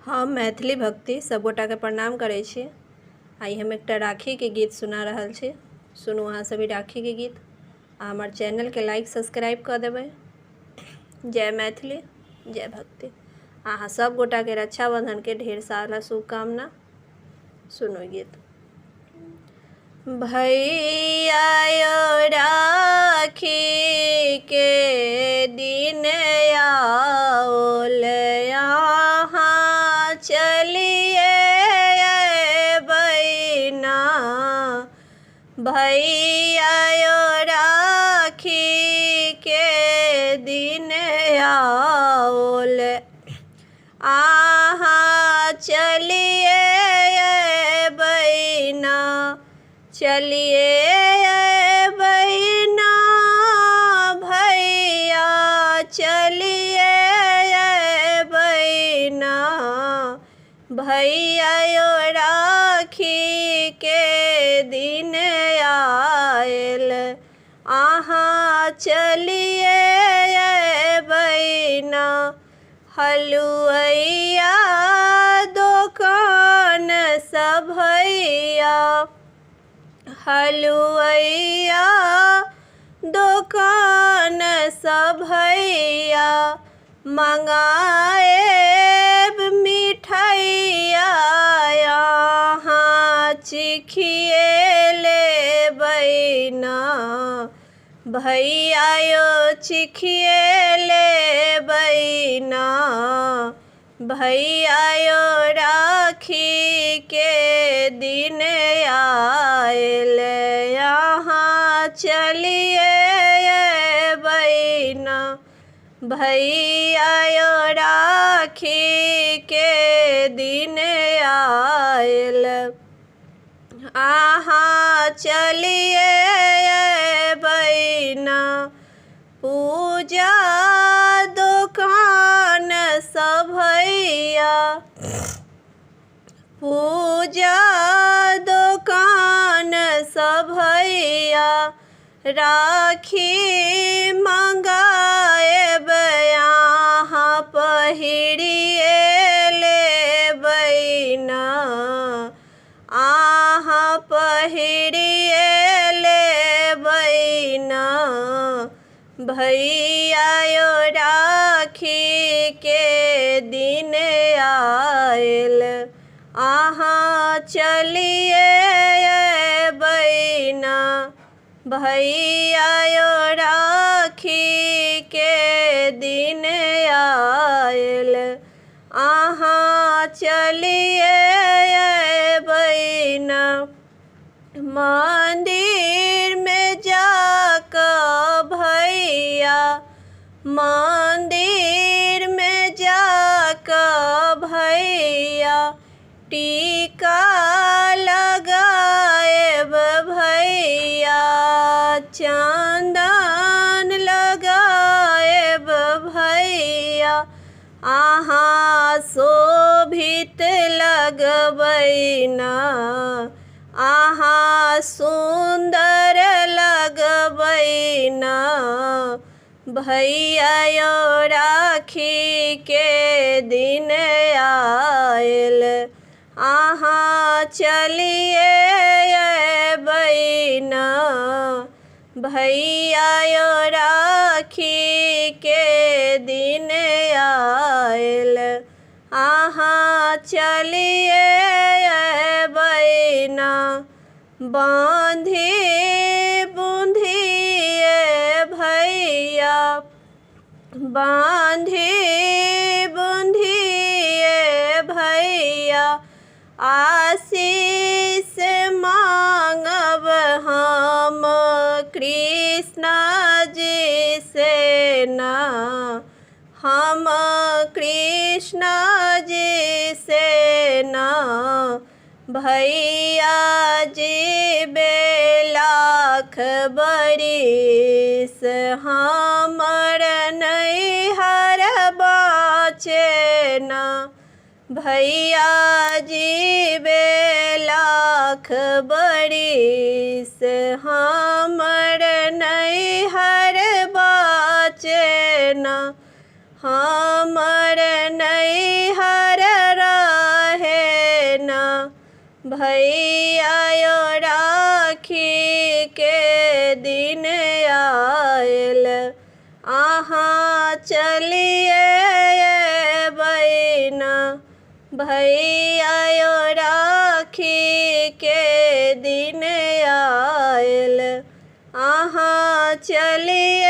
हम मैथिली भक्ति सब गोटा के प्रणाम करै छी। आई हम एक राखी के गीत सुना रहल छी। सुनू अहाँ सभी राखी के गीत आ हमार चैनल के लाइक सब्सक्राइब कर देबै। जय मैथिली, जय भक्ति। अहाँ सब गोटा के रक्षाबंधन के ढेर सारा शुभकामना। सुनो गीत। भैया यो राखी के दिन आओल यहाँ चलिए बहिना। भैया यो राखी के दिन आओल आहाँ चलिए बहिना। चलिए बहिना भैया चलिए बहिना। भैया यो राखी के दिन आयल आहाँ चलिए बहिना। हलुआइया दुकान सब भैया। हलुआइया दुकान सब भैया मंगाए मिठाइया। यहाँ चिखिए ले बहिना। भैया यो चिखिए ले बहिना। भैया यो राखी के दिन आयल यहाँ चलिए बहिना। भैया यो राखी के दिन आयल आहाँ चलिए बहिना। पूजा दुकान सब भैया। पूजा दुकान सब भैया राखी मंगाए यहाँ पहिरिए ले बहिना। आहाँ पहिरिए ले बहिना। भैया यो राखी के दिन आयल आहाँ चलिए बहिना। भैया यो राखी के दिन आयल आहाँ चलिए बहिना। मंदिर में जाकर भैया। मंदिर में जाकर भैया टीका लगाए भैया। चंदन लगाए भैया आहाँ शोभित लगबैना। आहाँ सुंदर लगबैना। भैया यो राखी के दिन आयल आहाँ चलिए बहिना। भैया यो राखी के दिन आयल आहाँ चलिए बहिना। बांधी बूंधिए भैया। बांधी बूंधिए भैया आशीष मांगब हम कृष्ण जी से ना। हम कृष्ण जी से ना। भैया जी बेलाख बरिस हमर नैहर बाचे ना। भैया जी बेलाख बरिस हमर नैहर बाचे ना। हमर नैहर भैया यो राखी के दिन आयल, अहाँ चलिए बहिना। भैया यो राखी के दिन आयल, अहाँ चलिए